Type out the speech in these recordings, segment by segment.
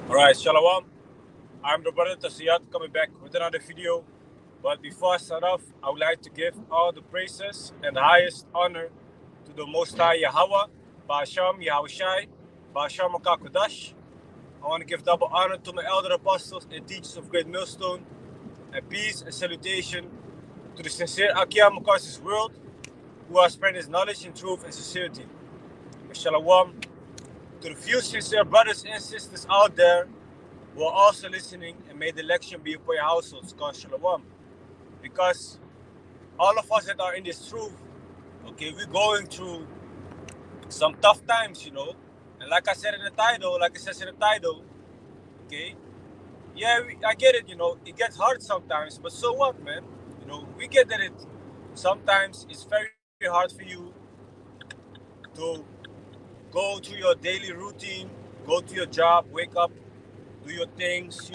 Alright, Shalom. I'm the brother Tasiyat coming back with another video. But before I start off, I would like to give all the praises and the highest honor to the Most High Yahweh, Ba'asham Yahushai, Ba'asham Makakodash. I want to give double honor to my elder apostles and teachers of Great Millstone, and peace and salutation to the sincere Akia Makasis world who are spreading his knowledge in truth and sincerity. Shalom to the few sincere brothers and sisters out there who are also listening, and may the election be upon your households. God Shalom. Because all of us that are in this truth, okay, we're going through some tough times, And like I said in the title, like it says in the title, okay, yeah, I get it, it gets hard sometimes, but so what, man? We get that sometimes it's very hard for you to go to your daily routine, go to your job, wake up, do your things,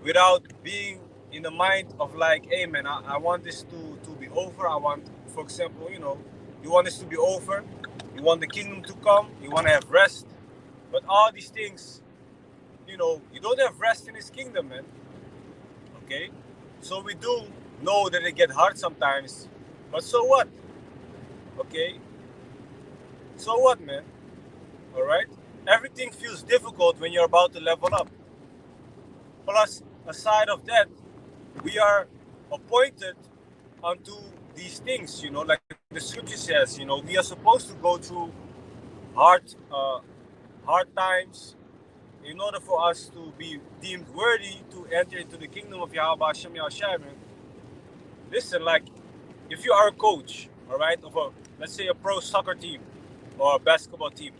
without being in the mind of like, hey man, I want this to be over. I want, for example, you want this to be over, you want the kingdom to come, you want to have rest. But all these things, you don't have rest in this kingdom, man. Okay? So we do know that it get hard sometimes. But so what? Okay? So what, man? Alright? Everything feels difficult when you're about to level up. Plus, aside of that, we are appointed unto these things, like the scripture says, we are supposed to go through hard, uh, hard times in order for us to be deemed worthy to enter into the kingdom of Yahweh Hashem Yahushua. Listen, like, if you are a coach, all right, of let's say a pro soccer team or a basketball team,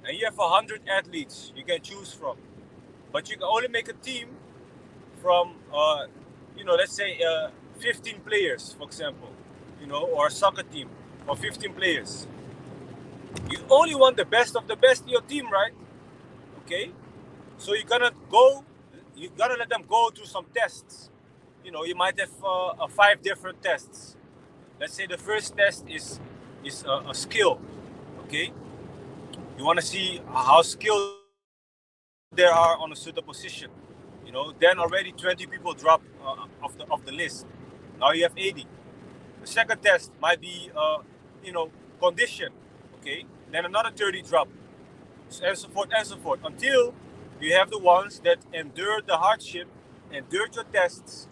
and you have 100 athletes you can choose from, but you can only make a team from, let's say 15 players, for example, or a soccer team of 15 players. You only want the best of the best in your team, right? Okay? So you gotta let them go through some tests. You might have 5 different tests. Let's say the first test is a skill, okay? You want to see how skilled they are on a certain position. Then already 20 people drop of the list. Now you have 80. The second test might be condition, okay? Then another 30 drop, and so forth, until you have the ones that endured the hardship, endured your tests,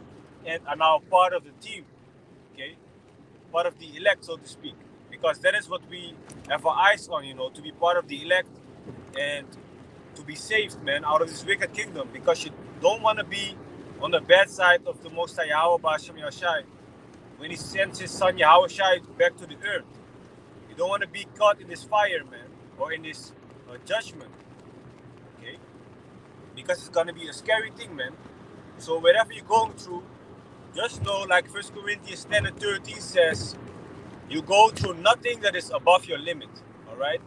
and are now part of the team, okay? Part of the elect, so to speak, because that is what we have our eyes on, to be part of the elect and to be saved, man, out of this wicked kingdom, because you don't want to be on the bad side of the Most High Yahweh Ba'ashem Yahshai when He sends His Son Yahweh Shai back to the earth. You don't want to be caught in this fire, man, or in this judgment, okay? Because it's gonna be a scary thing, man. So whatever you're going through, just know, like 1 Corinthians 10 and 13 says, you go through nothing that is above your limit, all right?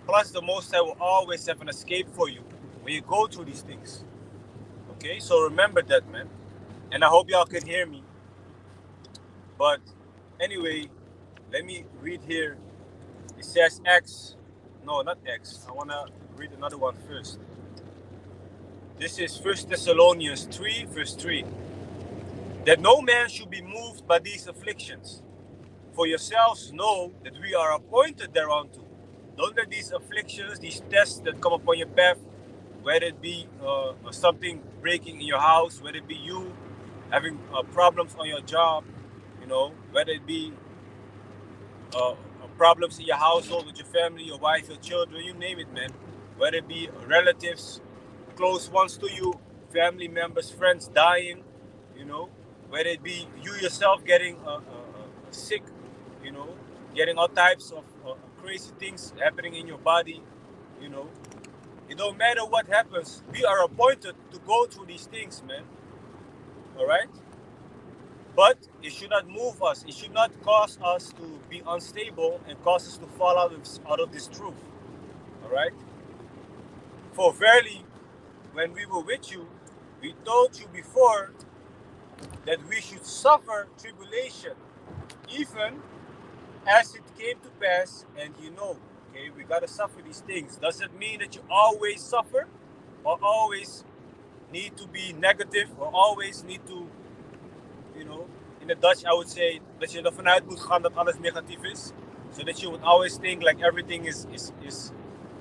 Plus, the Most High will always have an escape for you when you go through these things, okay? So remember that, man. And I hope y'all can hear me. But anyway, let me read here. It says X. No, not X. I want to read another one first. This is 1 Thessalonians 3, verse 3. That no man should be moved by these afflictions. For yourselves know that we are appointed thereunto. Don't let these afflictions, these tests that come upon your path, whether it be something breaking in your house, whether it be you having problems on your job, whether it be uh, problems in your household with your family, your wife, your children, you name it, man. Whether it be relatives, close ones to you, family members, friends dying, you know, whether it be you yourself getting sick, you know, getting all types of crazy things happening in your body, you know. It don't matter what happens, we are appointed to go through these things, man. All right? But it should not move us. It should not cause us to be unstable and cause us to fall out of this truth. All right? For verily, when we were with you, we told you before that we should suffer tribulation, even as it came to pass, and okay, we gotta suffer these things. Does it mean that you always suffer? or always need to be negative, or always need to, you know, in the Dutch I would say dat je ervan uit moet gaan dat alles negatief is. So that you would always think like everything is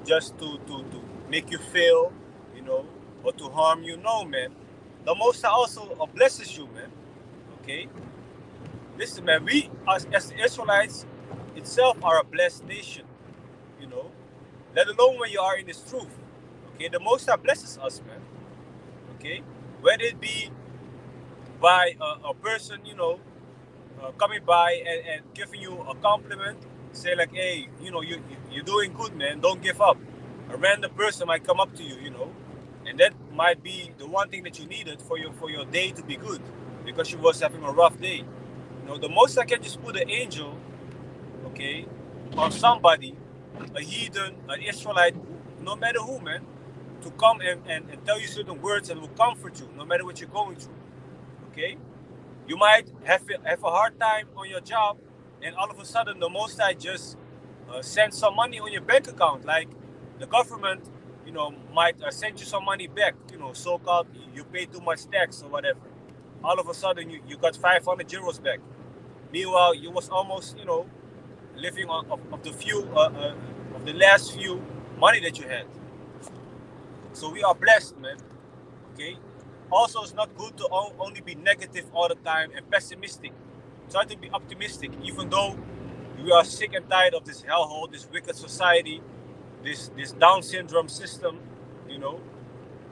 just to make you fail, you know, or to harm you. No, man. The Most High also blesses you, man. Okay? Listen, man, we as the Israelites itself are a blessed nation, you know, let alone when you are in this truth. Okay? The Most High blesses us, man. Okay? Whether it be by a person, you know, coming by and giving you a compliment, say like, hey, you know, you're doing good, man. Don't give up. A random person might come up to you, you know, and that might be the one thing that you needed for your day to be good, because you was having a rough day. You know, the most I can just put an angel, okay, on somebody, a heathen, an Israelite, no matter who, man, to come and tell you certain words and will comfort you, no matter what you're going through. Okay? You might have a hard time on your job, and all of a sudden the Most High just send some money on your bank account. Like the government, you know, might send you some money back. You know, so-called you pay too much tax or whatever. All of a sudden you got 500 euros back. Meanwhile, you was almost, you know, living on of the few of the last few money that you had. So we are blessed, man. Okay. Also, it's not good to only be negative all the time and pessimistic. Try to be optimistic, even though we are sick and tired of this hellhole, this wicked society, this Down syndrome system. You know,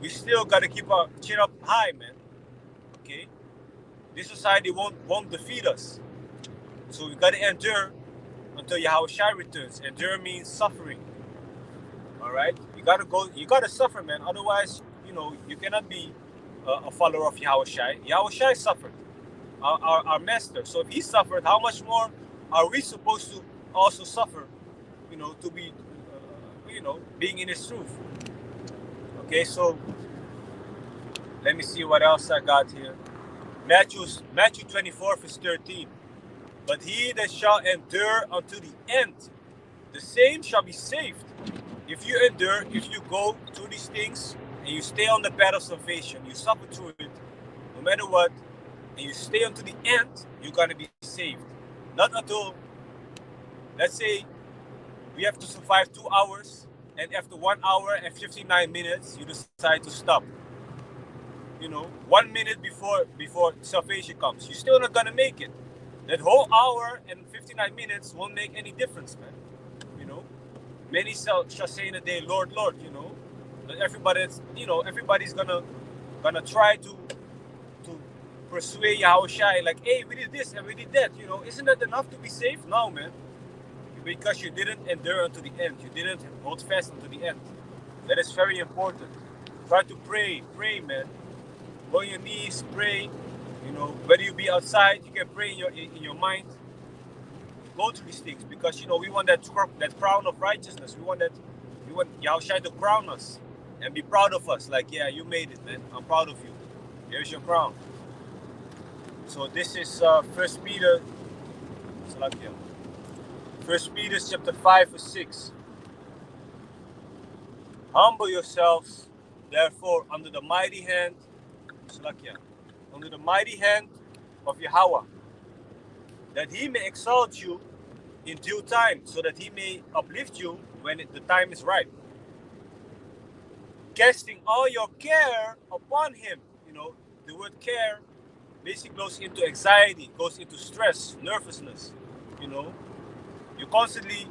we still gotta keep our chin up high, man. Okay, this society won't defeat us, so we gotta endure until Yahushua returns. Endure means suffering. All right, you gotta suffer, man. Otherwise, you know, you cannot be a follower of Yahushua. Yahushua suffered, our master. So if he suffered, how much more are we supposed to also suffer? You know, to be, you know, being in his truth. Okay, so let me see what else I got here. Matthew 24 verse 13. But he that shall endure unto the end, the same shall be saved. If you endure, if you go through these things and you stay on the path of salvation, you suffer through it, no matter what, and you stay unto the end, you're gonna be saved. Not until, let's say, we have to survive 2 hours, and after 1 hour and 59 minutes, you decide to stop. You know, 1 minute before salvation comes, you're still not gonna make it. That whole hour and 59 minutes won't make any difference, man. You know, many shall say in a day, Lord, Lord. You know, but everybody's gonna try to persuade Yahushua, like, hey, we did this and we did that. You know, isn't that enough to be saved? No, man, because you didn't endure unto the end. You didn't hold fast unto the end. That is very important. Try to pray, man. Go on your knees, pray. You know, whether you be outside, you can pray in your mind. Go through these things, because you know we want that crown of righteousness. We want Yahushua to crown us and be proud of us. Like, yeah, you made it, man. I'm proud of you. Here's your crown. So this is 1 Peter. First Peter chapter 5 verse 6. Humble yourselves, therefore, under the mighty hand of Yahweh, that he may exalt you in due time, so that he may uplift you when the time is right. Casting all your care upon him. You know, the word care basically goes into anxiety, goes into stress, nervousness. You know, you're constantly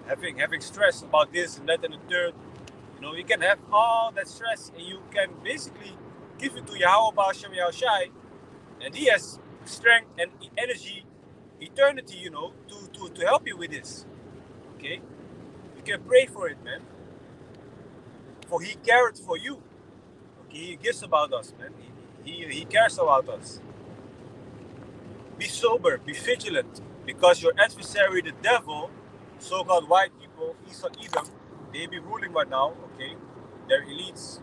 having stress about this and that and the third. You know, you can have all that stress, and you can basically give it to Yahweh Ba'ashem Yahushai, and he has strength and energy, eternity, you know, to help you with this. Okay? You can pray for it, man. For he cared for you. Okay, he gives about us, man. He cares about us. Be sober, be vigilant, because your adversary, the devil, so-called white people, Esau, Edom, they be ruling right now, okay? They're elites.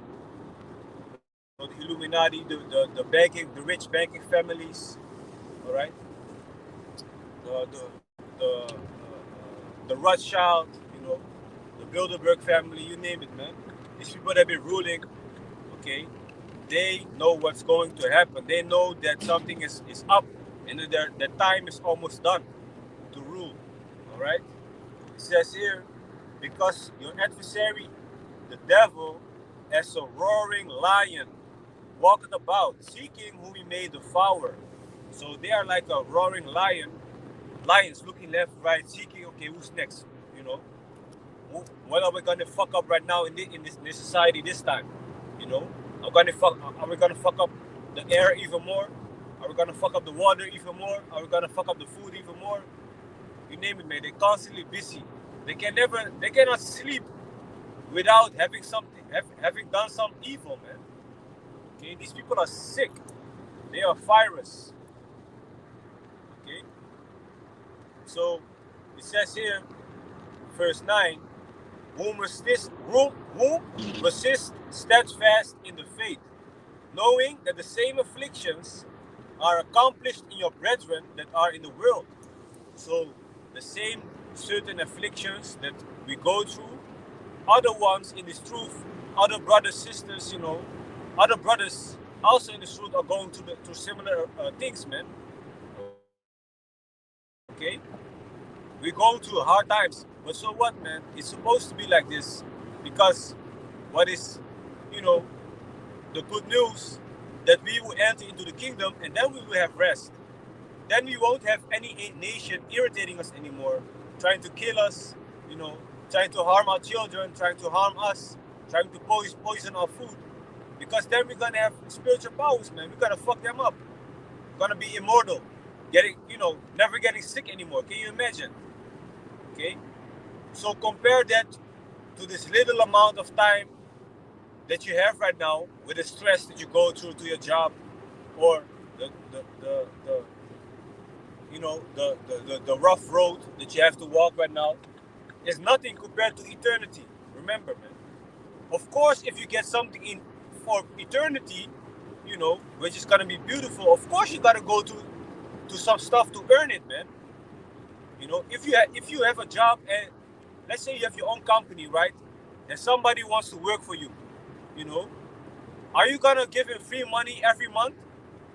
The Illuminati, the banking, the rich banking families, all right? The Rothschild, you know, the Bilderberg family, you name it, man. These people that be ruling, okay, they know what's going to happen. They know that something is up and that their time is almost done to rule. All right? It says here, because your adversary, the devil, as a roaring lion, walketh about, seeking whom he may devour. So they are like a roaring lion, lions looking left, right, seeking, okay, who's next? You know, what are we gonna fuck up right now in this society this time? You know, are we gonna fuck up the air even more? Are we gonna fuck up the water even more? Are we gonna fuck up the food even more? You name it, man. They're constantly busy. They cannot sleep without having something, having done some evil, man. Okay, these people are sick. They are virus. Okay, so it says here, verse 9, whom resist steadfast in the faith, knowing that the same afflictions are accomplished in your brethren that are in the world. So the same certain afflictions that we go through, other ones in this truth, other brothers, sisters, other brothers also in this truth are going through similar things, man. Okay, we're going through hard times, but so what, man? It's supposed to be like this because what is, you know, the good news that we will enter into the kingdom and then we will have rest. Then we won't have any nation irritating us anymore, trying to kill us, trying to harm our children, trying to harm us, trying to poison our food. Because then we're gonna have spiritual powers, man. We're gonna fuck them up. We're gonna be immortal, never getting sick anymore. Can you imagine? Okay, so compare that to this little amount of time that you have right now with the stress that you go through to your job, or the the rough road that you have to walk right now is nothing compared to eternity. Remember, man. Of course, if you get something in for eternity, which is gonna be beautiful, of course you gotta go to some stuff to earn it, man. If you have a job and let's say you have your own company, right? And somebody wants to work for you, you know, are you gonna give him free money every month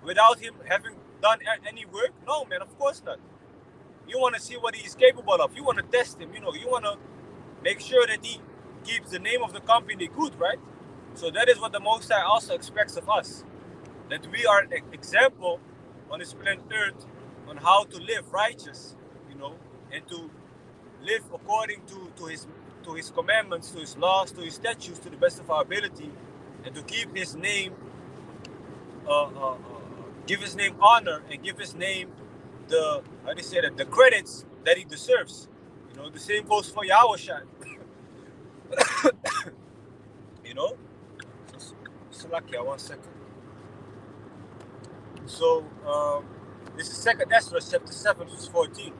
without him having done any work? No, man, of course not. You want to see what he is capable of. You want to test him. You want to make sure that he keeps the name of the company good, right? So that is what the Most High also expects of us, that we are an example on this planet Earth on how to live righteous, and to live according to his commandments, to his laws, to his statutes, to the best of our ability, and to keep his name, give his name honor, and give his name the the credits that he deserves. The same goes for Yahushua. you know. Salakia, 1 second. So this is 2nd Ezra chapter 7 verse 14.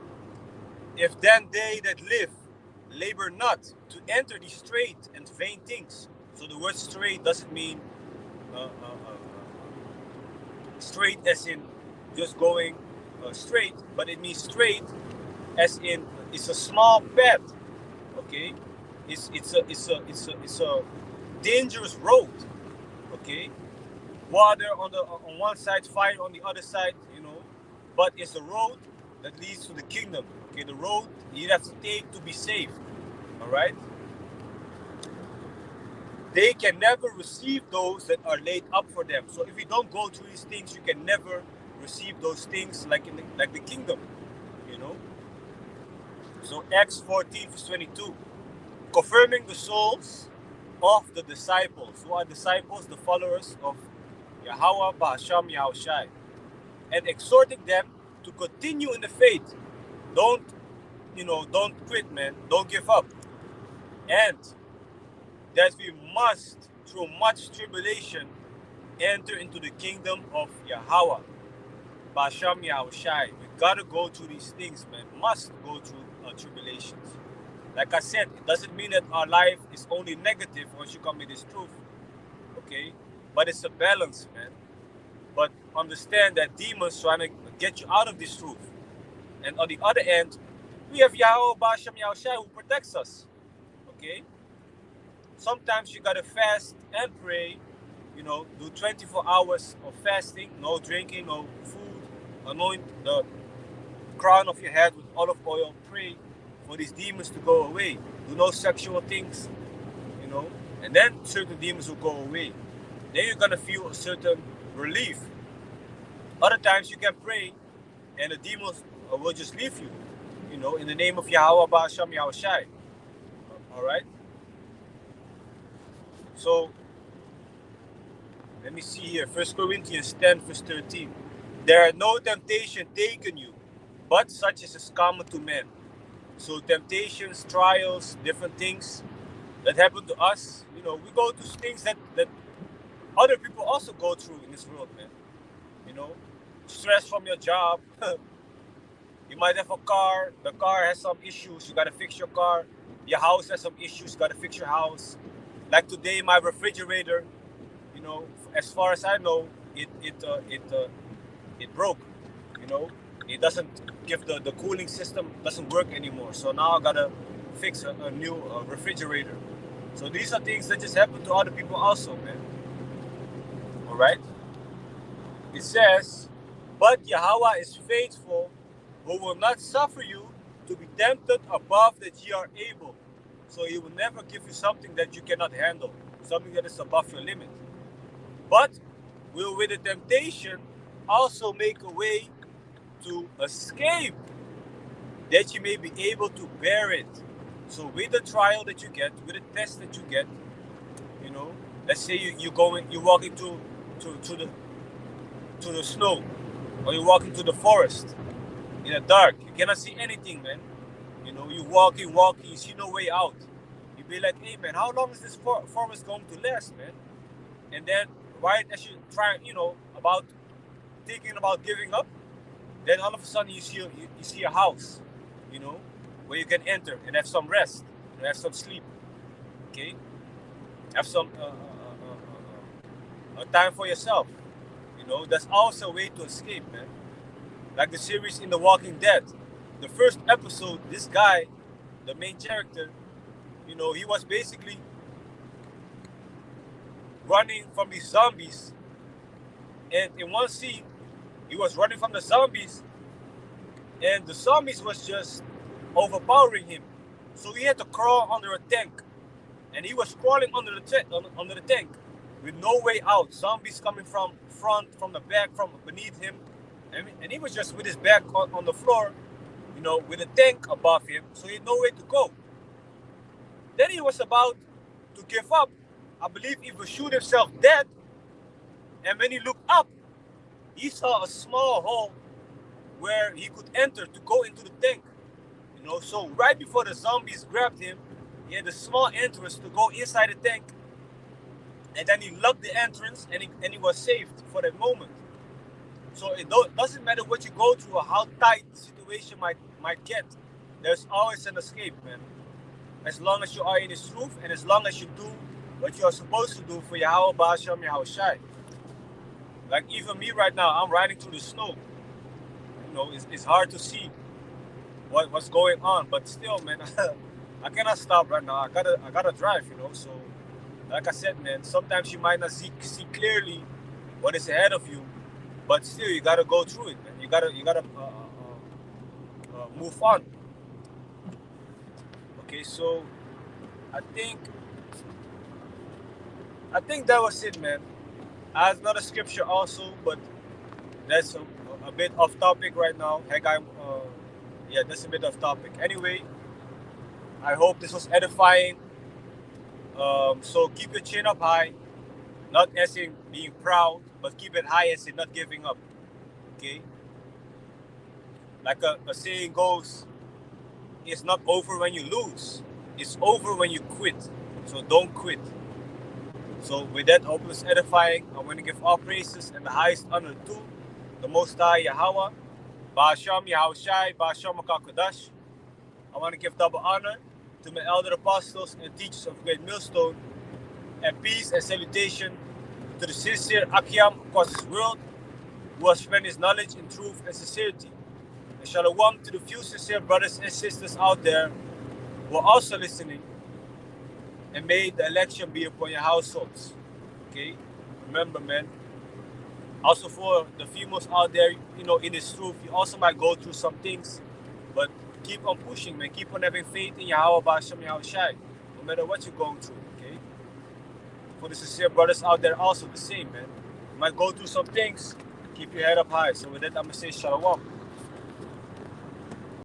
If then they that live labor not to enter these straight and vain things. So the word straight doesn't mean straight as in just going straight, but it means straight as in it's a small path. Okay, it's a dangerous road. Okay, water on one side, fire on the other side. But it's a road that leads to the kingdom. Okay, the road you have to take to be saved. All right. They can never receive those that are laid up for them. So if you don't go through these things, you can never receive those things like the kingdom. So Acts 14 verse 22, confirming the souls of the disciples. Who are disciples? The followers of Yahweh Ba'asham Yahushai, and exhorting them to continue in the faith. Don't quit, man. Don't give up. And that we must, through much tribulation, enter into the kingdom of Yahweh Ba'asham Yahushai. We gotta go through these things, man. Must go through tribulations. Like I said, it doesn't mean that our life is only negative once you come to this truth. Okay? But it's a balance, man. But understand that demons trying to get you out of this truth. And on the other end, we have Yahweh Ba'asham Yahushai who protects us. Okay? sometimes you gotta fast and pray. Do 24 hours of fasting, no drinking, no food. Anoint the crown of your head with olive oil. Pray for these demons to go away. Do no sexual things, you know, and then certain demons will go away. Then you're gonna feel a certain relief. Other times you can pray and the demons will just leave you, in the name of Yahweh Ba'asham Yahushai. All right. So let me see here. 1 Corinthians 10, verse 13. There are no temptation taken you, but such as is common to men. So temptations, trials, different things that happen to us, we go through things that other people also go through in this world, man. Stress from your job. You might have a car. The car has some issues. You got to fix your car. Your house has some issues. You got to fix your house. Like today, my refrigerator, as far as I know, it broke. It doesn't give the cooling system doesn't work anymore. So now I gotta fix a new refrigerator. So these are things that just happen to other people also, man. All right. It says, but Yahweh is faithful, who will not suffer you to be tempted above that ye are able. So he will never give you something that you cannot handle, something that is above your limit. But will with the temptation also make a way to escape, that you may be able to bear it. So with the trial that you get, with the test that you get, let's say you walk into the snow, or you walk into the forest in the dark. You cannot see anything, man. You walking, you see no way out. You be like, hey, man, how long is this forest going to last, man? And then right as you try, about thinking about giving up, then all of a sudden you see a house, where you can enter and have some rest, have some sleep, okay? Have some time for yourself. That's also a way to escape, man. Like the series in The Walking Dead, the first episode, this guy, the main character, he was basically running from these zombies, and in one scene, he was running from the zombies, and the zombies was just overpowering him. So he had to crawl under a tank, and he was crawling under the tank with no way out. Zombies coming from front, from the back, from beneath him, and he was just with his back on the floor, with a tank above him, so he had no way to go. Then he was about to give up. I believe he would shoot himself dead, and when he looked up, he saw a small hole where he could enter to go into the tank. So right before the zombies grabbed him, he had a small entrance to go inside the tank. And then he locked the entrance, and he was saved for that moment. So it doesn't matter what you go through or how tight the situation might get. There's always an escape, man. As long as you are in His truth, and as long as you do what you are supposed to do for Yahweh Ba'asham Yahushai. Like even me right now, I'm riding through the snow. It's hard to see what's going on, but still, man, I cannot stop right now. I gotta drive, So, like I said, man, sometimes you might not see clearly what is ahead of you, but still, you gotta go through it, man. You gotta move on. Okay, so I think that was it, man. I have another scripture also, but that's a bit off topic right now. That's a bit off topic. Anyway, I hope this was edifying. So keep your chin up high, not as in being proud, but keep it high as in not giving up. Okay? Like a saying goes, it's not over when you lose. It's over when you quit. So don't quit. So with that, I hope it's edifying. I want to give all praises and the highest honor to the Most High Yahweh, Ba'asham Yahushai, Ba'asham HaKadosh. I want to give double honor to my elder apostles and teachers of Great Millstone, and peace and salutation to the sincere Akyam across this world, who has spent his knowledge in truth and sincerity. And shalom to the few sincere brothers and sisters out there who are also listening. and may the election be upon your households. Okay? Remember, man. Also for the females out there, in this truth, you also might go through some things, but keep on pushing, man. Keep on having faith in Yahweh Ba'ashem Yahushai, no matter what you're going through, okay? For the sincere brothers out there, also the same, man. You might go through some things, keep your head up high. So with that, I'm going to say shalom.